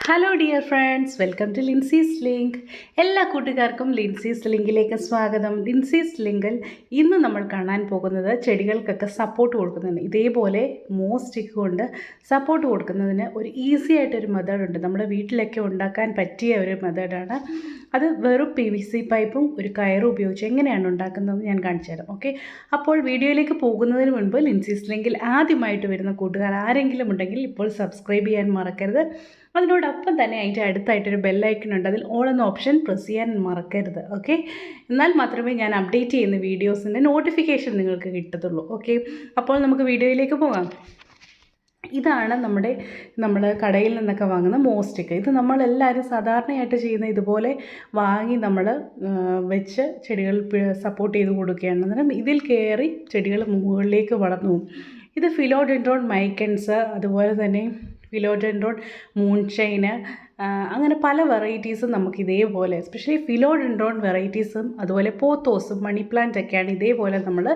Hello dear friends, welcome to Lincy's link. എല്ലാ കൂട്ടുകാർക്കും ലിൻസീസ് ലിങ്കിലേക്ക് സ്വാഗതം. ലിൻസീസ് ലിങ്കിൽ ഇന്ന് നമ്മൾ കാണാൻ പോകുന്നത് ചെടികൾക്കൊക്കെ സപ്പോർട്ട് കൊടുക്കുന്നതിന് ഇതേപോലെ മോസ്റ്റിക് കൊണ്ട് സപ്പോർട്ട് കൊടുക്കുന്നതിന് ഒരു ഈസി ആയിട്ടൊരു മെത്തേഡുണ്ട്. നമ്മുടെ വീട്ടിലൊക്കെ ഉണ്ടാക്കാൻ പറ്റിയ ഒരു മെത്തേഡാണ്. അത് വെറും PVC പൈപ്പും ഒരു കയറും ഉപയോഗിച്ച് എങ്ങനെയാണ് ഉണ്ടാക്കുന്നതെന്ന് ഞാൻ കാണിച്ചു തരാം. ഓക്കെ, അപ്പോൾ വീഡിയോയിലേക്ക് പോകുന്നതിന് മുൻപ് ലിൻസീസ് ലിങ്കിൽ ആദ്യമായിട്ട് വരുന്ന കൂട്ടുകാർ ആരെങ്കിലും ഉണ്ടെങ്കിൽ ഇപ്പോൾ സബ്സ്ക്രൈബ് ചെയ്യാൻ മറക്കരുത്. അതിനോടൊപ്പം തന്നെ അതിൻ്റെ അടുത്തായിട്ടൊരു ബെല്ലൈക്കൺ ഉണ്ട്, അതിൽ ഓൾ എന്ന ഓപ്ഷൻ പ്രസ് ചെയ്യാൻ മറക്കരുത്. ഓക്കെ, എന്നാൽ മാത്രമേ ഞാൻ അപ്ഡേറ്റ് ചെയ്യുന്ന വീഡിയോസിൻ്റെ നോട്ടിഫിക്കേഷൻ നിങ്ങൾക്ക് കിട്ടത്തുള്ളൂ. ഓക്കെ, അപ്പോൾ നമുക്ക് വീഡിയോയിലേക്ക് പോകാം. ഇതാണ് നമ്മൾ കടയിൽ നിന്നൊക്കെ വാങ്ങുന്ന മോസ്റ്റിക്. ഇത് നമ്മളെല്ലാവരും സാധാരണയായിട്ട് ചെയ്യുന്ന ഇതുപോലെ വാങ്ങി നമ്മൾ വെച്ച് ചെടികൾ സപ്പോർട്ട് ചെയ്ത് കൊടുക്കുകയാണ്. അന്നേരം ഇതിൽ കയറി ചെടികൾ മുകളിലേക്ക് വളർന്നു പോകും. ഇത് ഫിലോഡെൻഡ്രോൺ മൈക്കൻസ്, അതുപോലെ തന്നെ ഫിലോഡെൻഡ്രോൺ മൂൺഷൈന്, അങ്ങനെ പല വെറൈറ്റീസും നമുക്ക് ഇതേപോലെ, എസ്പെഷ്യലി ഫിലോഡെൻഡ്രോൺ വെറൈറ്റീസും അതുപോലെ പോത്തോസും മണി പ്ലാന്റ് ഒക്കെയാണ് ഇതേപോലെ നമ്മൾ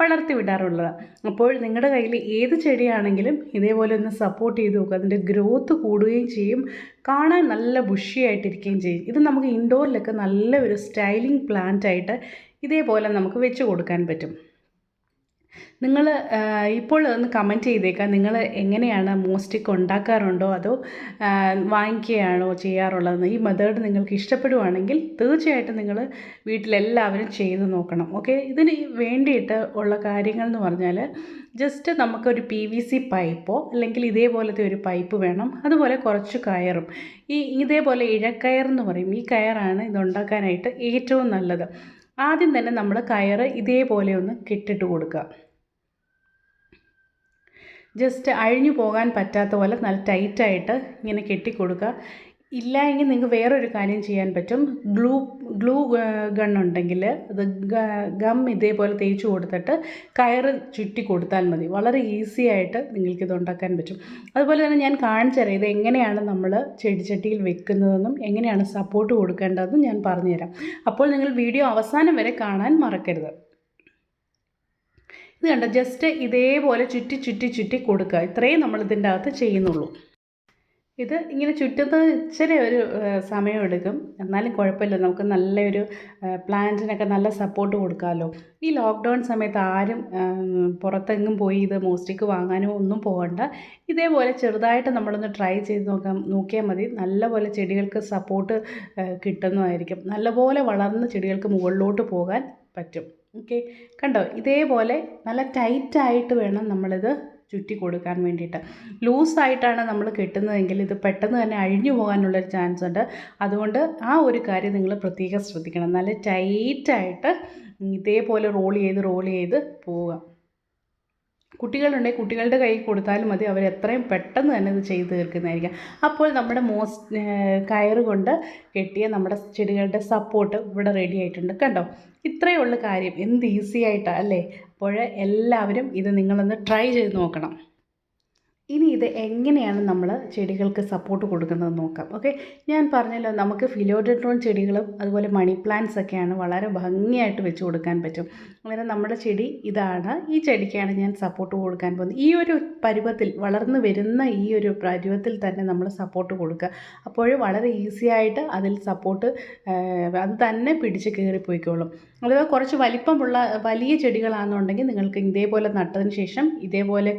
വളർത്തി വിടാറുള്ളത്. അപ്പോൾ നിങ്ങളുടെ കയ്യിൽ ഏത് ചെടിയാണെങ്കിലും ഇതേപോലെ ഒന്ന് സപ്പോർട്ട് ചെയ്ത് നോക്കുക. അതിൻ്റെ ഗ്രോത്ത് കൂടുകയും ചെയ്യും, കാണാൻ നല്ല ബുഷിയായിട്ടിരിക്കുകയും ചെയ്യും. ഇത് നമുക്ക് ഇൻഡോറിലൊക്കെ നല്ല ഒരു സ്റ്റൈലിംഗ് പ്ലാന്റ് ആയിട്ട് ഇതേപോലെ നമുക്ക് വെച്ച് കൊടുക്കാൻ പറ്റും. നിങ്ങൾ ഇപ്പോൾ ഒന്ന് കമൻറ്റ് ചെയ്തേക്കാം, നിങ്ങൾ എങ്ങനെയാണ് മോസ്റ്റിക് ഉണ്ടാക്കാറുണ്ടോ അതോ വാങ്ങിക്കുകയാണോ ചെയ്യാറുള്ളതെന്ന്. ഈ മെത്തേഡ് നിങ്ങൾക്ക് ഇഷ്ടപ്പെടുവാണെങ്കിൽ തീർച്ചയായിട്ടും നിങ്ങൾ വീട്ടിലെല്ലാവരും ചെയ്ത് നോക്കണം. ഓക്കെ, ഇതിന് വേണ്ടിയിട്ട് ഉള്ള കാര്യങ്ങൾ എന്ന് പറഞ്ഞാൽ ജസ്റ്റ് നമുക്കൊരു PVC പൈപ്പോ അല്ലെങ്കിൽ ഇതേപോലത്തെ ഒരു പൈപ്പ് വേണം. അതുപോലെ കുറച്ച് കയറും, ഇതേപോലെ ഇഴക്കയർ എന്ന് പറയും. ഈ കയറാണ് ഇതുണ്ടാക്കാനായിട്ട് ഏറ്റവും നല്ലത്. ആദ്യം തന്നെ നമ്മൾ കയറ് ഇതേപോലെ ഒന്ന് കെട്ടിട്ട് കൊടുക്കുക. ജസ്റ്റ് അഴിഞ്ഞു പോകാൻ പറ്റാത്ത പോലെ നല്ല ടൈറ്റായിട്ട് ഇങ്ങനെ കെട്ടിക്കൊടുക്കുക. ഇല്ല എങ്കിൽ നിങ്ങൾക്ക് വേറൊരു കാര്യം ചെയ്യാൻ പറ്റും. ഗ്ലൂ ഗണ്ണുണ്ടെങ്കിൽ അത് ഗം ഇതേപോലെ തേച്ച് കൊടുത്തിട്ട് കയറ് ചുറ്റി കൊടുത്താൽ മതി. വളരെ ഈസി ആയിട്ട് നിങ്ങൾക്കിത് ഉണ്ടാക്കാൻ പറ്റും. അതുപോലെ തന്നെ ഞാൻ കാണിച്ചു തരാം ഇത് എങ്ങനെയാണ് നമ്മൾ ചെടിച്ചട്ടിയിൽ വെക്കുന്നതെന്നും എങ്ങനെയാണ് സപ്പോർട്ട് കൊടുക്കേണ്ടതെന്നും ഞാൻ പറഞ്ഞുതരാം. അപ്പോൾ നിങ്ങൾ വീഡിയോ അവസാനം വരെ കാണാൻ മറക്കരുത്. ഇത് കണ്ടോ, ജസ്റ്റ് ഇതേപോലെ ചുറ്റി കൊടുക്കുക. ഇത്രയും നമ്മളിതിൻ്റെ അകത്ത് ചെയ്യുന്നുള്ളൂ. ഇത് ഇങ്ങനെ ചുറ്റുന്നത് ഇച്ചിരി ഒരു സമയമെടുക്കും, എന്നാലും കുഴപ്പമില്ല. നമുക്ക് നല്ലൊരു പ്ലാന്റിനൊക്കെ നല്ല സപ്പോർട്ട് കൊടുക്കാമല്ലോ. ഈ ലോക്ക്ഡൗൺ സമയത്ത് ആരും പുറത്തെങ്ങും പോയി ഇത് മോസ്റ്റിക് വാങ്ങാനോ ഒന്നും പോകണ്ട. ഇതേപോലെ ചെറുതായിട്ട് നമ്മളൊന്ന് ട്രൈ ചെയ്ത് നോക്കിയാൽ മതി. നല്ലപോലെ ചെടികൾക്ക് സപ്പോർട്ട് കിട്ടുന്നതായിരിക്കും. നല്ലപോലെ വളർന്ന് ചെടികൾക്ക് മുകളിലോട്ട് പോകാൻ പറ്റും. ഓക്കെ, കണ്ടോ, ഇതേപോലെ നല്ല ടൈറ്റായിട്ട് വേണം നമ്മളിത് ചുറ്റി കൊടുക്കാൻ വേണ്ടിയിട്ട്. ലൂസായിട്ടാണ് നമ്മൾ കെട്ടുന്നതെങ്കിൽ ഇത് പെട്ടെന്ന് തന്നെ അഴിഞ്ഞു പോകാനുള്ളൊരു ചാൻസ് ഉണ്ട്. അതുകൊണ്ട് ആ ഒരു കാര്യം നിങ്ങൾ പ്രത്യേകം ശ്രദ്ധിക്കണം. നല്ല ടൈറ്റായിട്ട് ഇതേപോലെ റോൾ ചെയ്ത് പോവുക. കുട്ടികളുണ്ടെങ്കിൽ കുട്ടികളുടെ കയ്യിൽ കൊടുത്താലും മതി, അവർ എത്രയും പെട്ടെന്ന് തന്നെ ഇത് ചെയ്ത് തീർക്കുന്നതായിരിക്കും. അപ്പോൾ നമ്മുടെ കയറ് കൊണ്ട് കെട്ടിയ നമ്മുടെ ചെടികളുടെ സപ്പോർട്ട് ഇവിടെ റെഡി ആയിട്ടുണ്ട്. കണ്ടോ, ഇത്രയേ ഉള്ളൂ കാര്യം. എന്ത് ഈസി ആയിട്ടാണ് അല്ലേ? അപ്പോൾ എല്ലാവരും ഇത് നിങ്ങളൊന്ന് ട്രൈ ചെയ്ത് നോക്കണം. ഇനി ഇത് എങ്ങനെയാണ് നമ്മൾ ചെടികൾക്ക് സപ്പോർട്ട് കൊടുക്കുന്നതെന്ന് നോക്കാം. ഓക്കെ, ഞാൻ പറഞ്ഞല്ലോ നമുക്ക് ഫിലോഡെൻഡ്രോൺ ചെടികളും അതുപോലെ മണി പ്ലാന്റ്സ് ഒക്കെയാണ് വളരെ ഭംഗിയായിട്ട് വെച്ച് കൊടുക്കാൻ പറ്റും. അങ്ങനെ നമ്മുടെ ചെടി ഇതാണ്. ഈ ചെടിക്കാണ് ഞാൻ സപ്പോർട്ട് കൊടുക്കാൻ പോകുന്നത്. ഈ ഒരു പരുവത്തിൽ വളർന്നു വരുന്ന ഈ ഒരു പരുവത്തിൽ തന്നെ നമ്മൾ സപ്പോർട്ട് കൊടുക്കുക. അപ്പോൾ വളരെ ഈസി ആയിട്ട് അതിൽ സപ്പോർട്ട് അത് തന്നെ പിടിച്ച് കയറിപ്പോയിക്കോളും. അതുപോലെ കുറച്ച് വലിപ്പമുള്ള വലിയ ചെടികളാണെന്നുണ്ടെങ്കിൽ നിങ്ങൾക്ക് ഇതേപോലെ നട്ടതിന് ശേഷം ഇതേപോലെ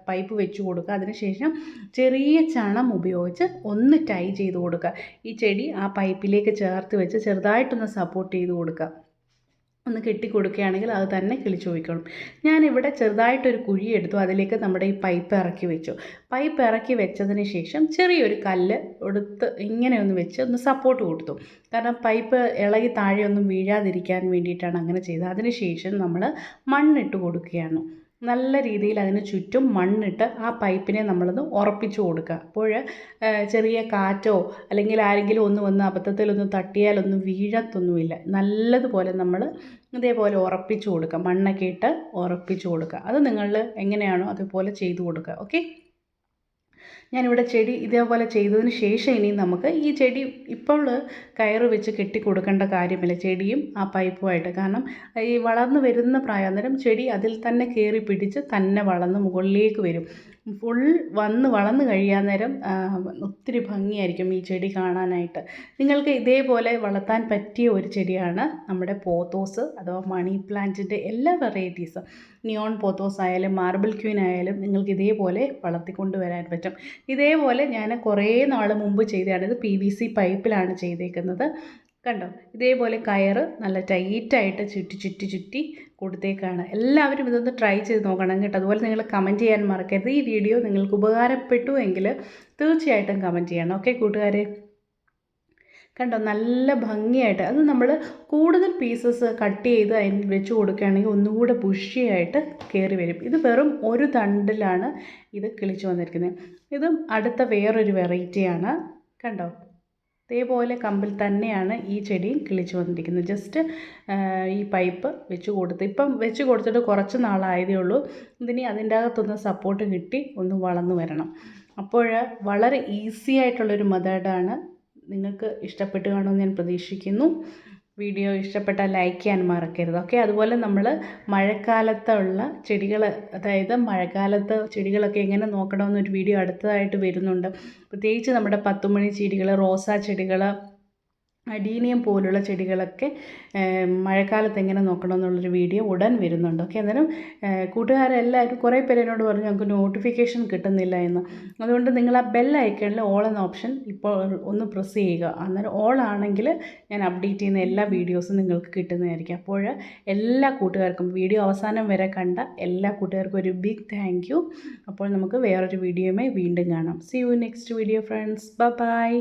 പൈപ്പ് വെച്ച് കൊടുക്കുക. അതിനുശേഷം ചെറിയ ചണം ഉപയോഗിച്ച് ഒന്ന് ടൈ ചെയ്ത് കൊടുക്കുക. ഈ ചെടി ആ പൈപ്പിലേക്ക് ചേർത്ത് വെച്ച് ചെറുതായിട്ടൊന്ന് സപ്പോർട്ട് ചെയ്ത് കൊടുക്കുക. ഒന്ന് കെട്ടിക്കൊടുക്കുകയാണെങ്കിൽ അത് തന്നെ കിളിച്ചു പോയിക്കോളും. ഞാനിവിടെ ചെറുതായിട്ടൊരു കുഴി എടുത്തു, അതിലേക്ക് നമ്മുടെ ഈ പൈപ്പ് ഇറക്കി വെച്ചു. പൈപ്പ് ഇറക്കി വെച്ചതിന് ശേഷം ചെറിയൊരു കല്ല് എടുത്ത് ഇങ്ങനെ ഒന്ന് വെച്ച് ഒന്ന് സപ്പോർട്ട് കൊടുത്തു. കാരണം പൈപ്പ് ഇളകി താഴെയൊന്നും വീഴാതിരിക്കാൻ വേണ്ടിയിട്ടാണ് അങ്ങനെ ചെയ്തത്. അതിനുശേഷം നമ്മൾ മണ്ണിട്ട് കൊടുക്കുകയാണ്. നല്ല രീതിയിൽ അതിന് ചുറ്റും മണ്ണിട്ട് ആ പൈപ്പിനെ നമ്മളൊന്ന് ഉറപ്പിച്ചു കൊടുക്കുക. അപ്പോൾ ചെറിയ കാറ്റോ അല്ലെങ്കിൽ ആരെങ്കിലും ഒന്ന് വന്ന് അബദ്ധത്തിലൊന്ന് തട്ടിയാലൊന്നും വീഴത്തൊന്നുമില്ല. നല്ലതുപോലെ നമ്മൾ ഇതേപോലെ ഉറപ്പിച്ചു കൊടുക്കുക. മണ്ണൊക്കെ ഇട്ട് ഉറപ്പിച്ചു കൊടുക്കുക. അത് നിങ്ങൾ എങ്ങനെയാണോ അതുപോലെ ചെയ്തു കൊടുക്കുക. ഓക്കെ, ഞാനിവിടെ ചെടി ഇതേപോലെ ചെയ്തതിന് ശേഷം ഇനി നമുക്ക് ഈ ചെടി ഇപ്പോൾ കയറ് വെച്ച് കെട്ടി കൊടുക്കേണ്ട കാര്യമില്ല, ചെടിയും ആ പൈപ്പുമായിട്ട്. കാരണം ഈ വളർന്നു വരുന്ന പ്രായം, അന്നേരം ചെടി അതിൽ തന്നെ കയറി പിടിച്ച് തന്നെ വളർന്ന് മുകളിലേക്ക് വരും. ഫുൾ വളർന്നു കഴിയാൻ നേരം ഒത്തിരി ഭംഗിയായിരിക്കും ഈ ചെടി കാണാനായിട്ട്. നിങ്ങൾക്ക് ഇതേപോലെ വളർത്താൻ പറ്റിയ ഒരു ചെടിയാണ് നമ്മുടെ പോത്തോസ് അഥവാ മണി പ്ലാന്റിൻ്റെ എല്ലാ വെറൈറ്റീസും. നിയോൺ പോത്തോസ് ആയാലും മാർബിൾ ക്വീൻ ആയാലും നിങ്ങൾക്ക് ഇതേപോലെ വളർത്തിക്കൊണ്ട് വരാൻ പറ്റും. ഇതേപോലെ ഞാൻ കുറേ നാൾ മുമ്പ് ചെയ്തതാണ്. ഇത് PVC പൈപ്പിലാണ് ചെയ്തേക്കുന്നത്. കണ്ടോ, ഇതേപോലെ കയറ് നല്ല ടൈറ്റായിട്ട് ചുറ്റി കൊടുത്തേക്കാണ്. എല്ലാവരും ഇതൊന്ന് ട്രൈ ചെയ്ത് നോക്കണം കേട്ടോ. അതുപോലെ നിങ്ങൾ കമൻറ്റ് ചെയ്യാൻ മറക്കരുത്. ഈ വീഡിയോ നിങ്ങൾക്ക് ഉപകാരപ്പെട്ടു എങ്കിൽ തീർച്ചയായിട്ടും കമൻറ്റ് ചെയ്യണം. ഓക്കെ കൂട്ടുകാരെ, കണ്ടോ നല്ല ഭംഗിയായിട്ട്. അത് നമ്മൾ കൂടുതൽ പീസസ് കട്ട് ചെയ്ത് അതിന് വെച്ച് കൊടുക്കുകയാണെങ്കിൽ ഒന്നുകൂടെ ബുഷിയായിട്ട് കയറി വരും. ഇത് വെറും ഒരു തണ്ടിലാണ് ഇത് കിളിച്ചു വന്നിരിക്കുന്നത്. ഇതും അടുത്ത വേറൊരു വെറൈറ്റിയാണ്. കണ്ടോ, ഇതേപോലെ കമ്പിൽ തന്നെയാണ് ഈ ചെടിയും കിളിച്ചു വന്നിരിക്കുന്നത്. ജസ്റ്റ് ഈ പൈപ്പ് ഇപ്പം വെച്ച് കൊടുത്തിട്ട് കുറച്ച് നാളായതേ ഉള്ളൂ. ഇതിനി അതിൻ്റെ അകത്തൊന്ന് സപ്പോർട്ട് കിട്ടി ഒന്ന് വളർന്നു വരണം. അപ്പോൾ വളരെ ഈസി ആയിട്ടുള്ളൊരു മെത്തേഡാണ്. നിങ്ങൾക്ക് ഇഷ്ടപ്പെട്ടു കാണുമെന്ന് ഞാൻ പ്രതീക്ഷിക്കുന്നു. വീഡിയോ ഇഷ്ടപ്പെട്ടാൽ ലൈക്ക് ചെയ്യാൻ മറക്കരുത്. ഓക്കെ, അതുപോലെ നമ്മൾ മഴക്കാലത്തുള്ള ചെടികൾ, അതായത് മഴക്കാലത്ത് ചെടികളൊക്കെ എങ്ങനെ നോക്കണമെന്നൊരു വീഡിയോ അടുത്തതായിട്ട് വരുന്നുണ്ട്. പ്രത്യേകിച്ച് നമ്മുടെ 10 മണി ചെടികൾ, റോസാ ചെടികൾ, അഡീനിയം പോലുള്ള ചെടികളൊക്കെ മഴക്കാലത്ത് എങ്ങനെ നോക്കണമെന്നുള്ളൊരു വീഡിയോ ഉടൻ വരുന്നുണ്ട്. ഓക്കെ, അന്നേരം കൂട്ടുകാരെല്ലാവരും കുറേ പേര് എന്നോട് പറഞ്ഞു ഞങ്ങൾക്ക് നോട്ടിഫിക്കേഷൻ കിട്ടുന്നില്ല എന്ന്. അതുകൊണ്ട് നിങ്ങൾ ആ ബെൽ ഐക്കണിൽ ഓൾ എന്ന ഓപ്ഷൻ ഇപ്പോൾ ഒന്ന് പ്രസ് ചെയ്യുക. അന്നേരം ഓൾ ആണെങ്കിൽ ഞാൻ അപ്ഡേറ്റ് ചെയ്യുന്ന എല്ലാ വീഡിയോസും നിങ്ങൾക്ക് കിട്ടുന്നതായിരിക്കും. അപ്പോൾ എല്ലാ കൂട്ടുകാർക്കും, വീഡിയോ അവസാനം വരെ കണ്ട എല്ലാ കൂട്ടുകാർക്കും ഒരു ബിഗ് താങ്ക് യു. അപ്പോൾ നമുക്ക് വേറൊരു വീഡിയോയുമായി വീണ്ടും കാണാം. See you next video friends. By.